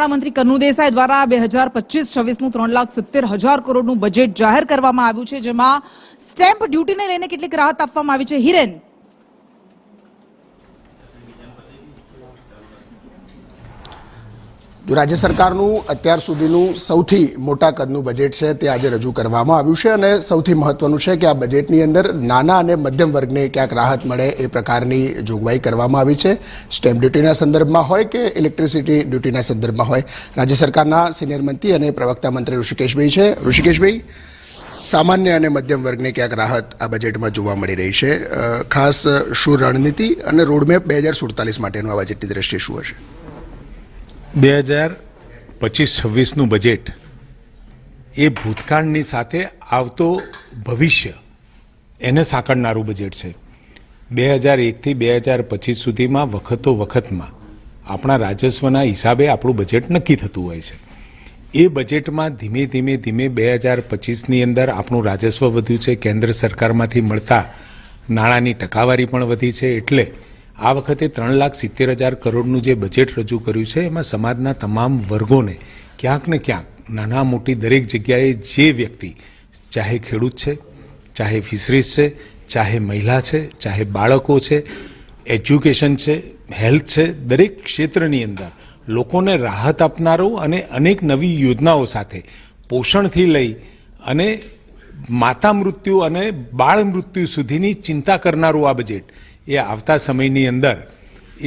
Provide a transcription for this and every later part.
નાણામંત્રી કન્નુ દેસાઈ દ્વારા 2025-26નું 3,70,000 કરોડનું બજેટ જાહેર કરવામાં આવ્યું છે, જેમાં સ્ટેમ્પ ડ્યુટીને લઈને કેટલીક રાહત આપવામાં આવી છે. હિરેન, રાજ્ય સરકારનું અત્યાર સુધીનું સૌથી મોટા કદનું બજેટ છે તે આજે રજૂ કરવામાં આવ્યું છે અને સૌથી મહત્વનું છે કે આ બજેટની અંદર નાના અને મધ્યમ વર્ગને ક્યાંક રાહત મળે એ પ્રકારની જોગવાઈ કરવામાં આવી છે. સ્ટેમ્પ ડ્યુટીના સંદર્ભમાં હોય કે ઇલેક્ટ્રિસિટી ડ્યુટીના સંદર્ભમાં હોય. રાજ્ય સરકારના સિનિયર મંત્રી અને પ્રવક્તા મંત્રી ઋષિકેશભાઈ છે. ઋષિકેશભાઈ, સામાન્ય અને મધ્યમ વર્ગને ક્યાંક રાહત આ બજેટમાં જોવા મળી રહી છે. ખાસ શું રણનીતિ અને રોડમેપ 2047 માટેનું આ બજેટની દ્રષ્ટિએ શું હશે? 2025-26નું બજેટ એ ભૂતકાળની સાથે આવતો ભવિષ્ય એને સાંકળનારું બજેટ છે. 2001થી 2025 સુધીમાં વખતમાં આપણા રાજસ્વના હિસાબે આપણું બજેટ નક્કી થતું હોય છે. એ બજેટમાં ધીમે ધીમે 2025ની અંદર આપણું રાજસ્વ વધ્યું છે. કેન્દ્ર સરકારમાંથી મળતા નાણાંની ટકાવારી પણ વધી છે. એટલે આ વખતે 3,70,000 કરોડનું જે બજેટ રજૂ કર્યું છે એમાં સમાજના તમામ વર્ગોને ક્યાંક ને ક્યાંક નાના મોટી દરેક જગ્યાએ જે વ્યક્તિ, ચાહે ખેડૂત છે, ચાહે ફિશરીઝ છે, ચાહે મહિલા છે, ચાહે બાળકો છે, એજ્યુકેશન છે, હેલ્થ છે, દરેક ક્ષેત્રની અંદર લોકોને રાહત આપનારો અને અનેક નવી યોજનાઓ સાથે પોષણથી લઈ અને માતા મૃત્યુ અને બાળ મૃત્યુ સુધીની ચિંતા કરનારું આ બજેટ એ આવતા સમયની અંદર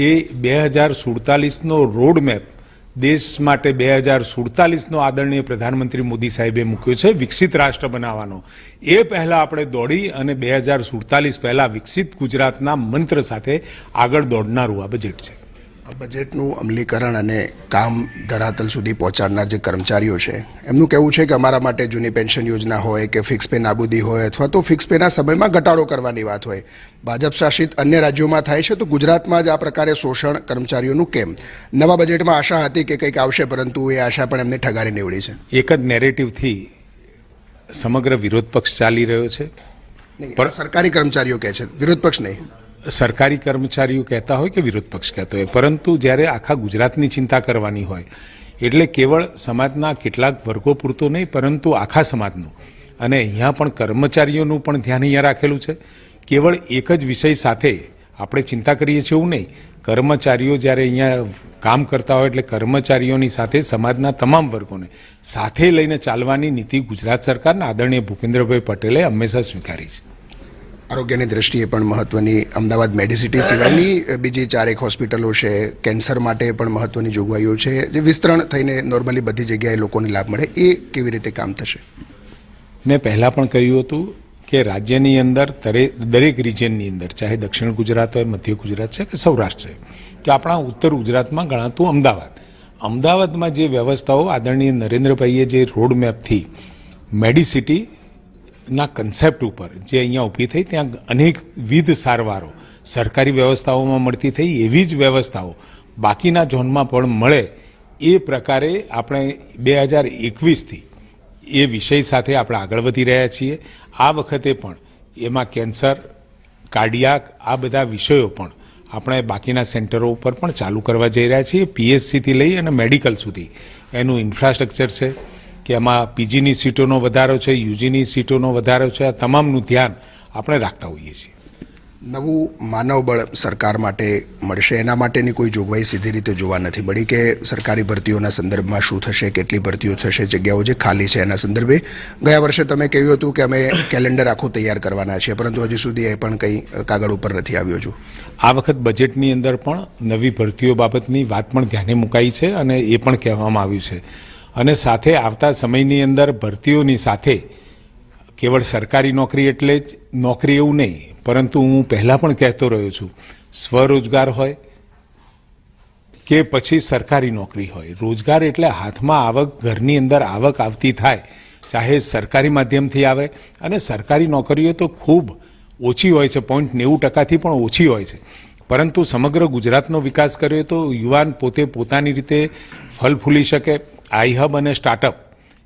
એ 2047નો રોડમેપ દેશ માટે 2047નો આદરણીય પ્રધાનમંત્રી મોદી સાહેબે મૂક્યો છે, વિકસિત રાષ્ટ્ર બનાવવાનો. એ પહેલાં આપણે દોડી અને 2047 પહેલાં વિકસિત ગુજરાતના મંત્ર સાથે આગળ દોડનારું આ બજેટ છે. આ બજેટનું અમલીકરણ અને કામ ધરાતલ સુધી પહોંચાડનાર જે કર્મચારીઓ છે એમનું કહેવું છે કે અમારા માટે જૂની પેન્શન યોજના હોય કે ફિક્સ પે નાબૂદી હોય અથવા તો ફિક્સ પેના સમયમાં ઘટાડો કરવાની વાત હોય, ભાજપ શાસિત અન્ય રાજ્યોમાં થાય છે, તો ગુજરાતમાં જ આ પ્રકારે શોષણ કર્મચારીઓનું કેમ? નવા બજેટમાં આશા હતી કે કંઈક આવશે, પરંતુ એ આશા પણ એમને ઠગારી નીવડી છે. એક જ નેરેટિવથી સમગ્ર વિરોધ પક્ષ ચાલી રહ્યો છે. સરકારી કર્મચારીઓ કહે છે, વિરોધ પક્ષ નહીં. સરકારી કર્મચારીઓ કહેતા હોય કે વિરોધ પક્ષ કહેતો હોય, પરંતુ જ્યારે આખા ગુજરાતની ચિંતા કરવાની હોય એટલે કેવળ સમાજના કેટલાક વર્ગો પૂરતો નહીં પરંતુ આખા સમાજનું અને અહીંયા પણ કર્મચારીઓનું પણ ધ્યાન અહીંયા રાખેલું છે. કેવળ એક જ વિષય સાથે આપણે ચિંતા કરીએ છીએ એવું નહીં. કર્મચારીઓ જ્યારે અહીંયા કામ કરતા હોય એટલે કર્મચારીઓની સાથે સમાજના તમામ વર્ગોને સાથે લઈને ચાલવાની નીતિ ગુજરાત સરકારના આદરણીય ભૂપેન્દ્રભાઈ પટેલે હંમેશા સ્વીકારી છે. આરોગ્યની દ્રષ્ટિએ પણ મહત્વની અમદાવાદ મેડિસિટી સિવાયની બીજી 4 હોસ્પિટલો છે. કેન્સર માટે પણ મહત્વની જોગવાઈઓ છે જે વિસ્તરણ થઈને નોર્મલી બધી જગ્યાએ લોકોને લાભ મળે. એ કેવી રીતે કામ થશે? મેં પહેલાં પણ કહ્યું હતું કે રાજ્યની અંદર દરેક રિજિયનની અંદર, ચાહે દક્ષિણ ગુજરાત હોય, મધ્ય ગુજરાત છે કે સૌરાષ્ટ્ર છે કે આપણા ઉત્તર ગુજરાતમાં ગણાતું અમદાવાદમાં જે વ્યવસ્થાઓ આદરણીય નરેન્દ્રભાઈએ જે રોડમેપથી મેડિસિટી ના કન્સેપ્ટ ઉપર જે અહીંયા ઊભી થઈ, ત્યાં અનેકવિધ સારવારો સરકારી વ્યવસ્થાઓમાં મળતી થઈ, એવી જ વ્યવસ્થાઓ બાકીના ઝોનમાં પણ મળે એ પ્રકારે આપણે 2021થી એ વિષય સાથે આપણે આગળ વધી રહ્યા છીએ. આ વખતે પણ એમાં કેન્સર, કાર્ડિયાક આ બધા વિષયો પણ આપણે બાકીના સેન્ટરો ઉપર પણ ચાલુ કરવા જઈ રહ્યા છીએ. PSCથી લઈ અને મેડિકલ સુધી એનું ઇન્ફ્રાસ્ટ્રક્ચર છે કે એમાં પીજીની સીટોનો વધારો છે, યુજીની સીટોનો વધારો છે. આ તમામનું ધ્યાન આપણે રાખતા હોઈએ છીએ. નવું માનવબળ સરકાર માટે મળશે, એના માટેની કોઈ જોગવાઈ સીધી રીતે જોવા નથી મળી કે સરકારી ભરતીઓના સંદર્ભમાં શું થશે, કેટલી ભરતીઓ થશે, જગ્યાઓ જે ખાલી છે એના સંદર્ભે ગયા વર્ષે તમે કહ્યું હતું કે અમે કેલેન્ડર આખું તૈયાર કરવાના છીએ, પરંતુ હજી સુધી એ પણ કંઈ કાગળ ઉપર નથી આવ્યો. છું આ વખત બજેટની અંદર પણ નવી ભરતીઓ બાબતની વાત પણ ધ્યાને મુકાઈ છે અને એ પણ કહેવામાં આવ્યું છે. અને સાથે આવતા સમયની અંદર ભરતીઓની સાથે કેવળ સરકારી નોકરી એટલે જ નોકરી એવું નહીં, પરંતુ હું પહેલાં પણ કહેતો રહ્યો છું, સ્વરોજગાર હોય કે પછી સરકારી નોકરી હોય, રોજગાર એટલે હાથમાં આવક, ઘરની અંદર આવક આવતી થાય, ચાહે સરકારી માધ્યમથી આવે. અને સરકારી નોકરીઓ તો ખૂબ ઓછી હોય છે, 0.90%થી પણ ઓછી હોય છે. પરંતુ સમગ્ર ગુજરાતનો વિકાસ કર્યો તો યુવાન પોતે પોતાની રીતે ફળ ફૂલી શકે. આઈ હબ અને સ્ટાર્ટઅપ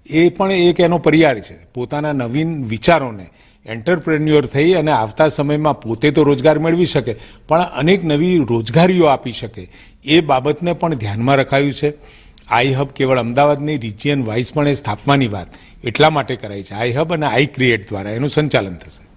એ પણ એક એનો પર્યાય છે. પોતાના નવીન વિચારોને એન્ટરપ્રેન્યોર થઈ અને આવતા સમયમાં પોતે તો રોજગાર મેળવી શકે પણ અનેક નવી રોજગારીઓ આપી શકે એ બાબતને પણ ધ્યાનમાં રખાયું છે. આઈ હબ કેવળ અમદાવાદની રિજિયન વાઇઝ પણ એ સ્થાપવાની વાત એટલા માટે કરાઈ છે. આઈ હબ અને આઈ ક્રિએટ દ્વારા એનું સંચાલન થશે.